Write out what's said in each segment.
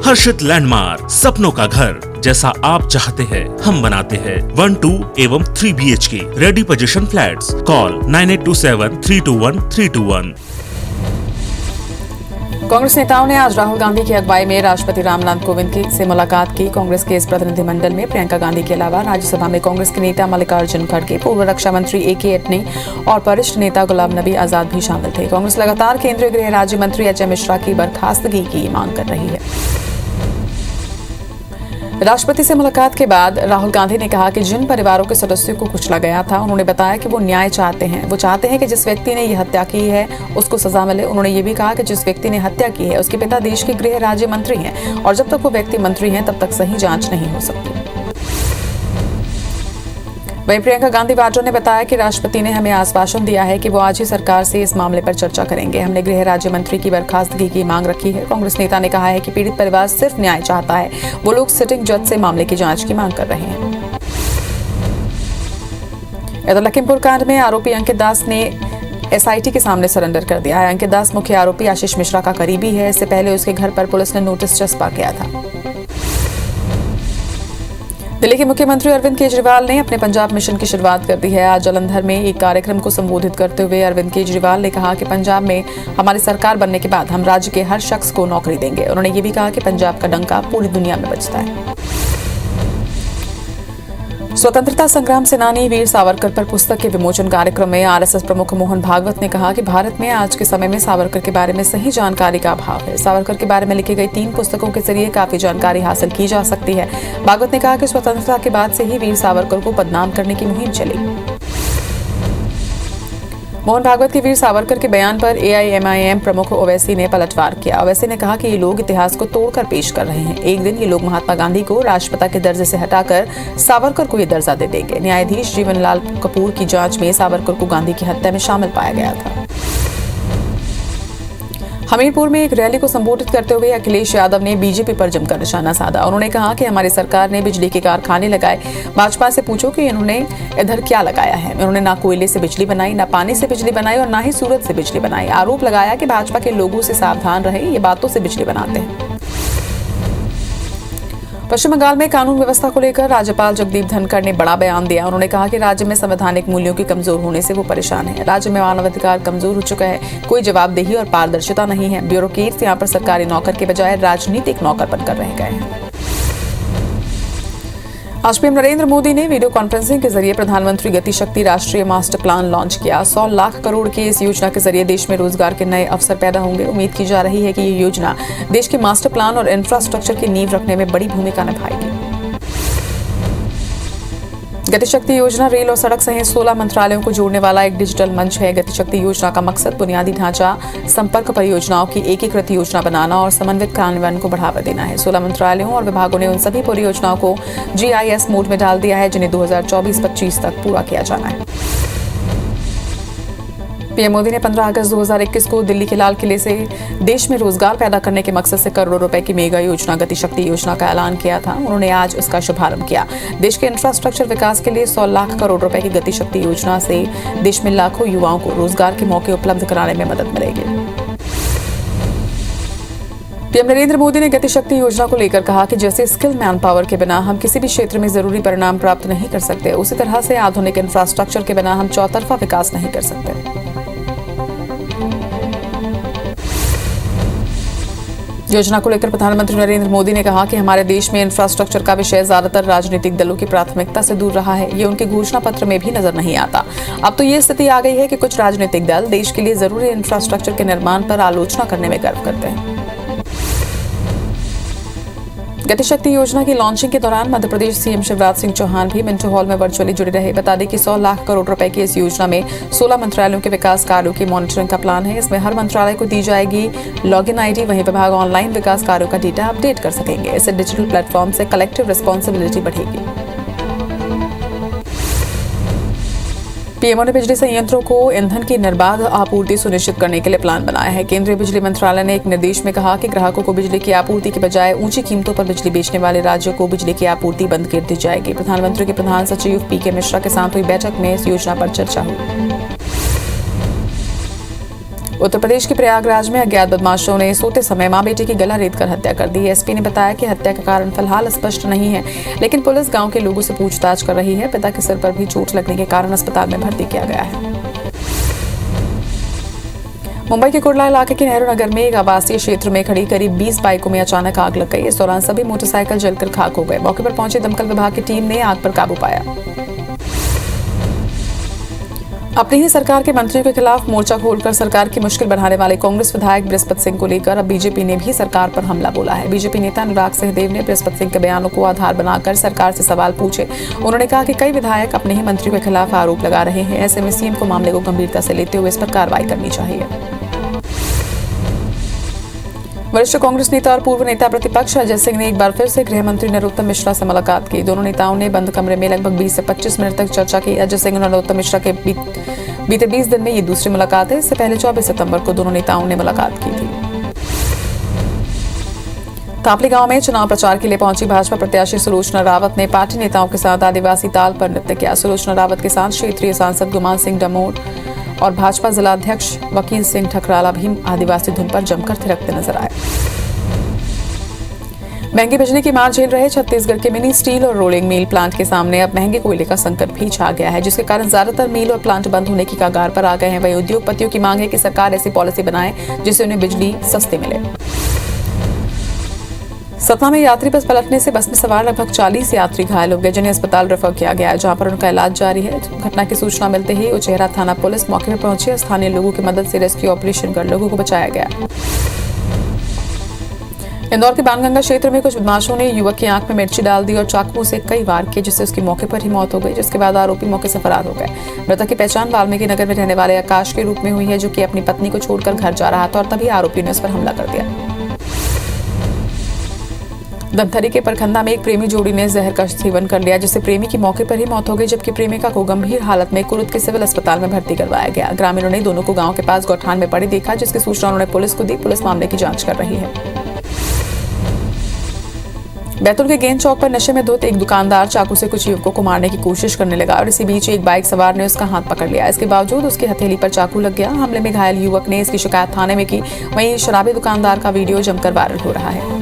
हर्षित landmark, सपनों का घर जैसा आप चाहते हैं हम बनाते हैं। 1, 2 एवं 3 BHK ready position flats. Call 9827321321। Congress नेताओं ने आज राहुल गांधी की अगुवाई में राष्ट्रपति रामनाथ कोविंद से मुलाकात की। कांग्रेस के इस प्रतिनिधिमंडल में प्रियंका गांधी के अलावा राज्यसभा में कांग्रेस के नेता मल्लिकार्जुन खड़गे, पूर्व रक्षा मंत्री AK एटनी और वरिष्ठ नेता गुलाम नबी आजाद भी शामिल थे। कांग्रेस लगातार केंद्रीय गृह राज्य मंत्री HM मिश्रा की बर्खास्तगी की मांग कर रही है। राष्ट्रपति से मुलाकात के बाद राहुल गांधी ने कहा कि जिन परिवारों के सदस्यों को कुचला गया था, उन्होंने बताया कि वो न्याय चाहते हैं। वो चाहते हैं कि जिस व्यक्ति ने ये हत्या की है उसको सजा मिले। उन्होंने ये भी कहा कि जिस व्यक्ति ने हत्या की है उसके पिता देश के गृह राज्य मंत्री हैं और जब तक वो व्यक्ति मंत्री हैं तब तक सही जांच नहीं हो सकती। वहीं प्रियंका गांधी वाड्रा ने बताया कि राष्ट्रपति ने हमें आश्वासन दिया है कि वो आज ही सरकार से इस मामले पर चर्चा करेंगे। हमने गृह राज्य मंत्री की बर्खास्तगी की मांग रखी है। कांग्रेस नेता ने कहा है कि पीड़ित परिवार सिर्फ न्याय चाहता है। वो लोग सिटिंग जज से मामले की जांच की मांग कर रहे हैं। इधर लखीमपुर कांड में आरोपी अंकित दास ने SIT के सामने सरेंडर कर दिया है। अंकित दास मुख्य आरोपी आशीष मिश्रा का करीबी है। इससे पहले उसके घर पर पुलिस ने नोटिस चस्पा किया था। दिल्ली के मुख्यमंत्री अरविंद केजरीवाल ने अपने पंजाब मिशन की शुरुआत कर दी है। आज जालंधर में एक कार्यक्रम को संबोधित करते हुए अरविंद केजरीवाल ने कहा कि पंजाब में हमारी सरकार बनने के बाद हम राज्य के हर शख्स को नौकरी देंगे। उन्होंने ये भी कहा कि पंजाब का डंका पूरी दुनिया में बजता है। स्वतंत्रता संग्राम सेनानी वीर सावरकर पर पुस्तक के विमोचन कार्यक्रम में RSS प्रमुख मोहन भागवत ने कहा कि भारत में आज के समय में सावरकर के बारे में सही जानकारी का अभाव है। सावरकर के बारे में लिखी गई 3 पुस्तकों के जरिए काफी जानकारी हासिल की जा सकती है। भागवत ने कहा कि स्वतंत्रता के बाद से ही वीर सावरकर को बदनाम करने की मुहिम चली। मोहन भागवत के वीर सावरकर के बयान पर AIMIM प्रमुख ओवैसी ने पलटवार किया। ओवैसी ने कहा कि ये लोग इतिहास को तोड़कर पेश कर रहे हैं। एक दिन ये लोग महात्मा गांधी को राष्ट्रपिता के दर्जे से हटाकर सावरकर को ये दर्जा दे देंगे। न्यायाधीश जीवनलाल कपूर की जांच में सावरकर को गांधी की हत्या में शामिल पाया गया था। हमीरपुर में एक रैली को संबोधित करते हुए अखिलेश यादव ने बीजेपी पर जमकर निशाना साधा। उन्होंने कहा कि हमारी सरकार ने बिजली के कारखाने लगाए। भाजपा से पूछो कि इन्होंने इधर क्या लगाया है। उन्होंने ना कोयले से बिजली बनाई, ना पानी से बिजली बनाई और ना ही सूरज से बिजली बनाई। आरोप लगाया कि भाजपा के लोगों से सावधान रहे, ये बातों से बिजली बनाते हैं। पश्चिम बंगाल में कानून व्यवस्था को लेकर राज्यपाल जगदीप धनखड़ ने बड़ा बयान दिया। उन्होंने कहा कि राज्य में संवैधानिक मूल्यों के कमजोर होने से वो परेशान है। राज्य में मानवाधिकार कमजोर हो चुका है। कोई जवाबदेही और पारदर्शिता नहीं है। ब्यूरोक्रेट्स यहाँ पर सरकारी नौकर के बजाय राजनीतिक नौकर बनकर रह गए हैं। आज पीएम नरेंद्र मोदी ने वीडियो कॉन्फ्रेंसिंग के जरिए प्रधानमंत्री गति शक्ति राष्ट्रीय मास्टर प्लान लॉन्च किया। 100 लाख करोड़ की इस योजना के जरिए देश में रोजगार के नए अवसर पैदा होंगे। उम्मीद की जा रही है कि ये योजना देश के मास्टर प्लान और इंफ्रास्ट्रक्चर की नींव रखने में बड़ी भूमिका निभाएगी। गतिशक्ति योजना रेल और सड़क सहित 16 मंत्रालयों को जोड़ने वाला एक डिजिटल मंच है। गतिशक्ति योजना का मकसद बुनियादी ढांचा संपर्क परियोजनाओं की एकीकृत योजना बनाना और समन्वित कार्यान्वयन को बढ़ावा देना है। 16 मंत्रालयों और विभागों ने उन सभी परियोजनाओं को GIS मोड में डाल दिया है जिन्हें 2024-25 तक पूरा किया जाना है। पीएम मोदी ने 15 अगस्त 2021 को दिल्ली के लाल किले से देश में रोजगार पैदा करने के मकसद से करोड़ों रुपए की मेगा योजना गतिशक्ति योजना का ऐलान किया था। उन्होंने आज उसका शुभारंभ किया। देश के इंफ्रास्ट्रक्चर विकास के लिए 100 लाख करोड़ रुपए की गतिशक्ति योजना से देश में लाखों युवाओं को रोजगार के मौके उपलब्ध कराने में मदद मिलेगी। पीएम नरेंद्र मोदी ने गतिशक्ति योजना को लेकर कहा कि जैसे स्किल मैन पावर के बिना हम किसी भी क्षेत्र में जरूरी परिणाम प्राप्त नहीं कर सकते, उसी तरह से आधुनिक इंफ्रास्ट्रक्चर के बिना हम चौतरफा विकास नहीं कर सकते। योजना को लेकर प्रधानमंत्री नरेंद्र मोदी ने कहा कि हमारे देश में इंफ्रास्ट्रक्चर का विषय ज्यादातर राजनीतिक दलों की प्राथमिकता से दूर रहा है। ये उनके घोषणा पत्र में भी नजर नहीं आता। अब तो ये स्थिति आ गई है कि कुछ राजनीतिक दल देश के लिए जरूरी इंफ्रास्ट्रक्चर के निर्माण पर आलोचना करने में गर्व करते हैं। गतिशक्ति योजना की लॉन्चिंग के दौरान मध्य प्रदेश सीएम शिवराज सिंह चौहान भी मिंटो हॉल में वर्चुअली जुड़े रहे। बता दें कि 100 लाख करोड़ रुपए की इस योजना में 16 मंत्रालयों के विकास कार्यों की मॉनिटरिंग का प्लान है। इसमें हर मंत्रालय को दी जाएगी लॉगिन ID। वहीं विभाग ऑनलाइन विकास कार्यों का डेटा अपडेट कर सकेंगे। इससे डिजिटल प्लेटफॉर्म से कलेक्टिव रिस्पॉन्सिबिलिटी बढ़ेगी। पीएमओ ने बिजली संयंत्रों को ईंधन की निर्बाध आपूर्ति सुनिश्चित करने के लिए प्लान बनाया है। केंद्रीय बिजली मंत्रालय ने एक निर्देश में कहा कि ग्राहकों को बिजली की आपूर्ति के बजाय ऊंची कीमतों पर बिजली बेचने वाले राज्यों को बिजली की आपूर्ति बंद कर दी जाएगी। प्रधानमंत्री के प्रधान सचिव PK मिश्रा के साथ हुई बैठक में इस योजना पर चर्चा हुई। उत्तर प्रदेश के प्रयागराज में अज्ञात बदमाशों ने सोते समय मां बेटे की गला रेतकर हत्या कर दी। एसपी ने बताया कि हत्या का कारण फिलहाल स्पष्ट नहीं है, लेकिन पुलिस गांव के लोगों से पूछताछ कर रही है। पिता के सिर पर भी चोट लगने के कारण अस्पताल में भर्ती किया गया है। मुंबई के कुर्ला इलाके के नेहरू नगर में एक आवासीय क्षेत्र में खड़ी करीब 20 बाइकों में अचानक आग लग गई। इस दौरान सभी मोटरसाइकिल जलकर खाक हो गए। मौके पर पहुंची दमकल विभाग की टीम ने आग पर काबू पाया। अपनी ही सरकार के मंत्रियों के खिलाफ मोर्चा खोलकर सरकार की मुश्किल बढ़ाने वाले कांग्रेस विधायक बृहस्पति सिंह को लेकर अब बीजेपी ने भी सरकार पर हमला बोला है। बीजेपी नेता अनुराग सिंहदेव ने बृहस्पति सिंह के बयानों को आधार बनाकर सरकार से सवाल पूछे। उन्होंने कहा कि कई विधायक अपने ही मंत्रियों के खिलाफ आरोप लगा रहे हैं। ऐसे में सीएम को मामले को गंभीरता से लेते हुए इस पर कार्रवाई करनी चाहिए। वरिष्ठ कांग्रेस नेता और पूर्व नेता प्रतिपक्ष अजय सिंह ने एक बार फिर से गृह मंत्री नरोत्तम मिश्रा से मुलाकात की। दोनों नेताओं ने बंद कमरे में लगभग 20 से 25 मिनट तक चर्चा की। अजय सिंह और नरोत्तम मिश्रा के बीते 20 दिन में ये दूसरी मुलाकात है। इससे पहले 24 सितंबर को दोनों नेताओं ने मुलाकात की थी। तापली गांव में चुनाव प्रचार के लिए पहुंची भाजपा प्रत्याशी सुलोचना रावत ने पार्टी नेताओं के साथ आदिवासी ताल पर नृत्य किया। सुलोचना रावत के साथ क्षेत्रीय सांसद गुमान सिंह डमोर और भाजपा जिला अध्यक्ष वकील सिंह ठकराला भी आदिवासी धुन पर जमकर थिरकते नजर आए। महंगी बिजली की मार झेल रहे छत्तीसगढ़ के मिनी स्टील और रोलिंग मिल प्लांट के सामने अब महंगे कोयले का संकट भी छा गया है, जिसके कारण ज्यादातर मिल और प्लांट बंद होने की कगार पर आ गए हैं। वहीं उद्योगपतियों की मांग है कि सरकार ऐसी पॉलिसी बनाए जिससे उन्हें बिजली सस्ती मिले। सतना में यात्री बस पलटने से बस में सवार लगभग 40 यात्री घायल हो गए, जिन्हें अस्पताल रेफर किया गया है, जहां पर उनका इलाज जारी है। घटना की सूचना मिलते ही उचेहरा थाना पुलिस मौके पर पहुंची। स्थानीय लोगों की मदद से रेस्क्यू ऑपरेशन कर लोगों को बचाया गया। इंदौर के बाणगंगा क्षेत्र में कुछ बदमाशों ने युवक की आंख में मिर्ची डाल दी और चाकुओं से कई वार किए, जिससे उसकी मौके पर ही मौत हो गई। जिसके बाद आरोपी मौके से फरार हो गए। मृतक की पहचान वाल्मीकि नगर में रहने वाले आकाश के रूप में हुई है, जो कि अपनी पत्नी को छोड़कर घर जा रहा था और तभी आरोपी ने उस पर हमला कर दिया। धमतरी के परखंदा में एक प्रेमी जोड़ी ने जहर का सेवन कर लिया, जिससे प्रेमी की मौके पर ही मौत हो गई, जबकि प्रेमिका को गंभीर हालत में कुरुद के सिविल अस्पताल में भर्ती करवाया गया। ग्रामीणों ने दोनों को गांव के पास गौठान में पड़े देखा, जिसकी सूचना उन्होंने पुलिस को दी। पुलिस मामले की जांच कर रही है। बैतूल के गेंद चौक पर नशे में धुत एक दुकानदार चाकू से कुछ युवकों को मारने की कोशिश करने लगा और इसी बीच एक बाइक सवार ने उसका हाथ पकड़ लिया। इसके बावजूद उसकी हथेली पर चाकू लग गया। हमले में घायल युवक ने इसकी शिकायत थाने में की। वहीं शराबी दुकानदार का वीडियो जमकर वायरल हो रहा है।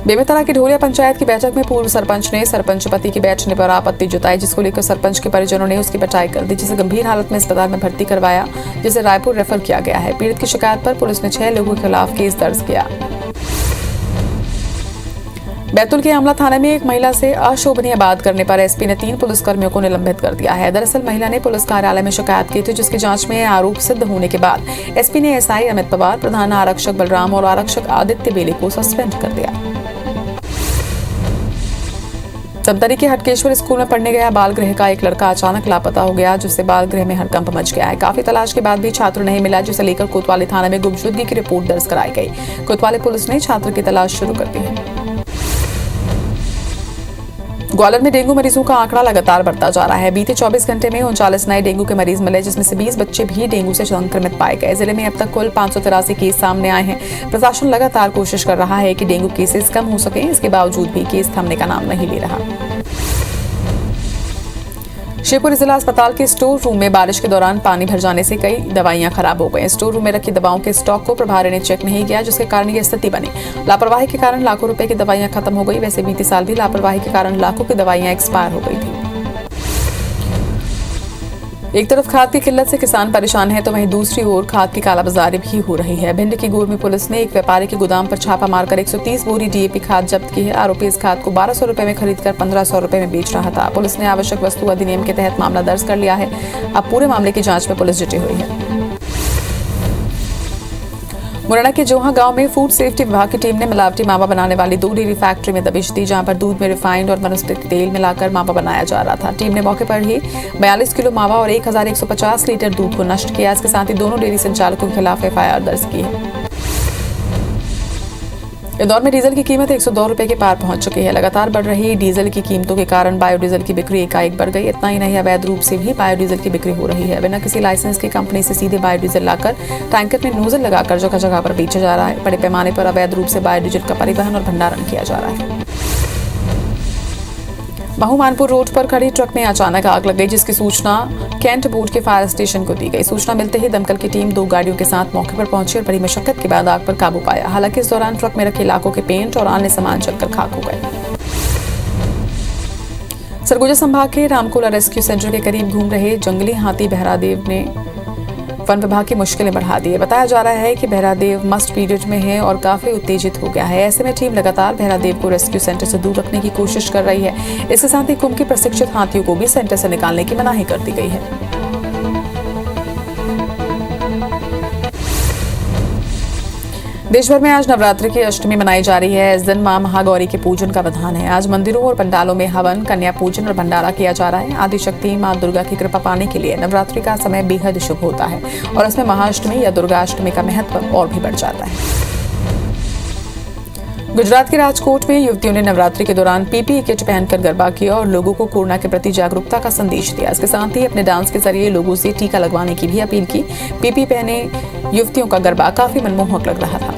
बेमेतरा की ढोलिया पंचायत की बैठक में पूर्व सरपंच ने सरपंच पति के बैठने पर आपत्ति जताई, जिसको लेकर सरपंच के परिजनों ने उसकी पिटाई कर दी, जिसे गंभीर हालत में अस्पताल में भर्ती करवाया, जिसे रायपुर रेफर किया गया है। पीड़ित की शिकायत पर पुलिस ने 6 लोगों के खिलाफ केस दर्ज किया। बैतूल के आमला थाने में एक महिला से अशोभनीय बात करने पर एसपी ने 3 पुलिसकर्मियों को निलंबित कर दिया है। दरअसल महिला ने पुलिस कार्यालय में शिकायत की थी, जिसकी जांच में आरोप सिद्ध होने के बाद एसपी ने एसआई अमित पवार, प्रधान आरक्षक बलराम और आरक्षक आदित्य बेले को सस्पेंड कर दिया। धमतरी के हटकेश्वर स्कूल में पढ़ने गया बाल गृह का एक लड़का अचानक लापता हो गया, जिससे बाल गृह में हड़कंप मच गया है। काफी तलाश के बाद भी छात्र नहीं मिला, जिसे लेकर कोतवाली थाने में गुमशुदगी की रिपोर्ट दर्ज कराई गई। कोतवाली पुलिस ने छात्र की तलाश शुरू कर दी है। ग्वालियर में डेंगू मरीजों का आंकड़ा लगातार बढ़ता जा रहा है। बीते 24 घंटे में 39 नए डेंगू के मरीज मिले, जिसमें से 20 बच्चे भी डेंगू से संक्रमित पाए गए। जिले में अब तक कुल 583 केस सामने आए हैं। प्रशासन लगातार कोशिश कर रहा है कि डेंगू केसेस कम हो सके, इसके बावजूद भी केस थमने का नाम नहीं ले रहा। शिवपुरी जिला अस्पताल के स्टोर रूम में बारिश के दौरान पानी भर जाने से कई दवाइयां खराब हो गई। स्टोर रूम में रखी दवाओं के स्टॉक को प्रभारी ने चेक नहीं किया, जिसके कारण यह स्थिति बनी। लापरवाही के कारण लाखों रुपए की दवाइयां खत्म हो गई। वैसे बीते साल भी लापरवाही के कारण लाखों की दवाइयां एक्सपायर हो गई थी। एक तरफ खाद की किल्लत से किसान परेशान है, तो वहीं दूसरी ओर खाद की कालाबाजारी भी हो रही है। भिंड की गोरमी पुलिस ने एक व्यापारी के गोदाम पर छापा मारकर 130 बोरी डीएपी खाद जब्त की है। आरोपी इस खाद को 1200 रुपए में खरीदकर 1500 रुपए में बेच रहा था। पुलिस ने आवश्यक वस्तु अधिनियम के तहत मामला दर्ज कर लिया है। अब पूरे मामले की जांच में पुलिस जुटी हुई है। मुरैना के जोहा गांव में फूड सेफ्टी विभाग की टीम ने मिलावटी मावा बनाने वाली 2 डेयरी फैक्ट्री में दबिश दी, जहां पर दूध में रिफाइंड और वनस्पति तेल मिलाकर मावा बनाया जा रहा था। टीम ने मौके पर ही 42 किलो मावा और 1150 लीटर दूध को नष्ट किया। इसके साथ ही दोनों डेयरी संचालकों के खिलाफ एफआईआर दर्ज की है। इंदौर में डीजल की कीमत 102 रुपए के पार पहुंच चुकी है। लगातार बढ़ रही डीजल की कीमतों के कारण बायोडीजल की बिक्री एकाएक बढ़ गई। इतना ही नहीं, अवैध रूप से भी बायोडीजल की बिक्री हो रही है। बिना किसी लाइसेंस की कंपनी से सीधे बायोडीजल लाकर टैंकर में नोजल लगाकर जगह जगह पर बेचा जा रहा है। बड़े पैमाने पर अवैध रूप से बायोडीजल का परिवहन और भंडारण किया जा रहा है। महू मानपुर रोड पर खड़ी ट्रक में अचानक आग लग गई, जिसकी सूचना कैंट बोर्ड के फायर स्टेशन को दी गई। सूचना मिलते ही दमकल की टीम 2 गाड़ियों के साथ मौके पर पहुंची और बड़ी मशक्कत के बाद आग पर काबू पाया। हालांकि इस दौरान ट्रक में रखे इलाकों के पेंट और अन्य सामान जलकर खाक हो गए। सरगुजा संभाग के रामकोला रेस्क्यू सेंटर के करीब घूम रहे जंगली हाथी बहरादेव ने वन विभाग की मुश्किलें बढ़ा दी है। बताया जा रहा है कि बहरादेव मस्ट पीरियड में है और काफी उत्तेजित हो गया है। ऐसे में टीम लगातार बहरादेव को रेस्क्यू सेंटर से दूर रखने की कोशिश कर रही है। इसके साथ ही कुंभ के प्रशिक्षित हाथियों को भी सेंटर से निकालने की मनाही कर दी गई है। देश भर में आज नवरात्रि की अष्टमी मनाई जा रही है। इस दिन मां महागौरी के पूजन का विधान है। आज मंदिरों और पंडालों में हवन, कन्या पूजन और भंडारा किया जा रहा है। आदिशक्ति मां दुर्गा की कृपा पाने के लिए नवरात्रि का समय बेहद शुभ होता है और इसमें महाअष्टमी या दुर्गाष्टमी का महत्व और भी बढ़ जाता है। गुजरात के राजकोट में युवतियों ने नवरात्रि के दौरान पीपीई किट पहनकर गरबा किया और लोगों को कोरोना के प्रति जागरूकता का संदेश दिया। इसके साथ ही अपने डांस के जरिए लोगों से टीका लगवाने की भी अपील की। पीपीई पहने युवतियों का गरबा काफी मनमोहक लग रहा था।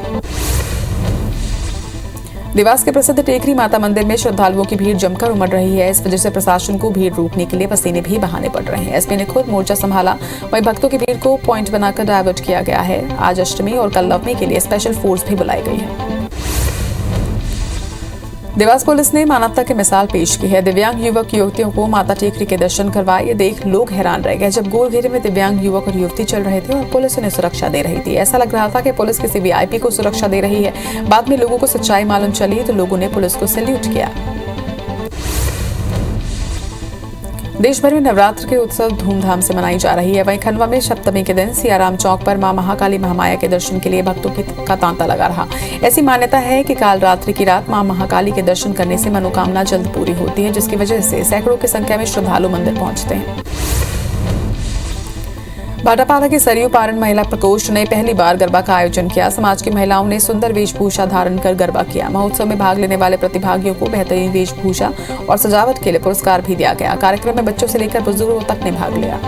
देवास के प्रसिद्ध टेकरी माता मंदिर में श्रद्धालुओं की भीड़ जमकर उमड़ रही है। इस वजह से प्रशासन को भीड़ रोकने के लिए पसीने भी बहाने पड़ रहे हैं। एसपी ने खुद मोर्चा संभाला। वहीं भक्तों की भीड़ को पॉइंट बनाकर डायवर्ट किया गया है। आज अष्टमी और कल नवमी के लिए स्पेशल फोर्स भी बुलाई गई है। देवास पुलिस ने मानवता की मिसाल पेश की है। दिव्यांग युवक युवतियों को माता टेकरी के दर्शन करवाए। ये देख लोग हैरान रह गए जब गोल घेरे में दिव्यांग युवक और युवती चल रहे थे और पुलिस उन्हें सुरक्षा दे रही थी। ऐसा लग रहा था कि पुलिस किसी वीआईपी को सुरक्षा दे रही है। बाद में लोगों को सच्चाई मालूम चली तो लोगों ने पुलिस को सैल्यूट किया। देश भर में नवरात्र के उत्सव धूमधाम से मनाई जा रही है। वहीं खंडवा में सप्तमी के दिन सियाराम चौक पर मां महाकाली महामाया के दर्शन के लिए भक्तों का तांता लगा रहा। ऐसी मान्यता है कि काल रात्रि की रात मां महाकाली के दर्शन करने से मनोकामना जल्द पूरी होती है, जिसकी वजह से सैकड़ों की संख्या में श्रद्धालु मंदिर पहुंचते हैं। भाटापारा के सरयू पारण महिला प्रकोष्ठ ने पहली बार गरबा का आयोजन किया। समाज की महिलाओं ने सुंदर वेशभूषा धारण कर गरबा किया। महोत्सव में भाग लेने वाले प्रतिभागियों को बेहतरीन वेशभूषा और सजावट के लिए पुरस्कार भी दिया गया। कार्यक्रम में बच्चों से लेकर बुजुर्गों तक ने भाग लिया।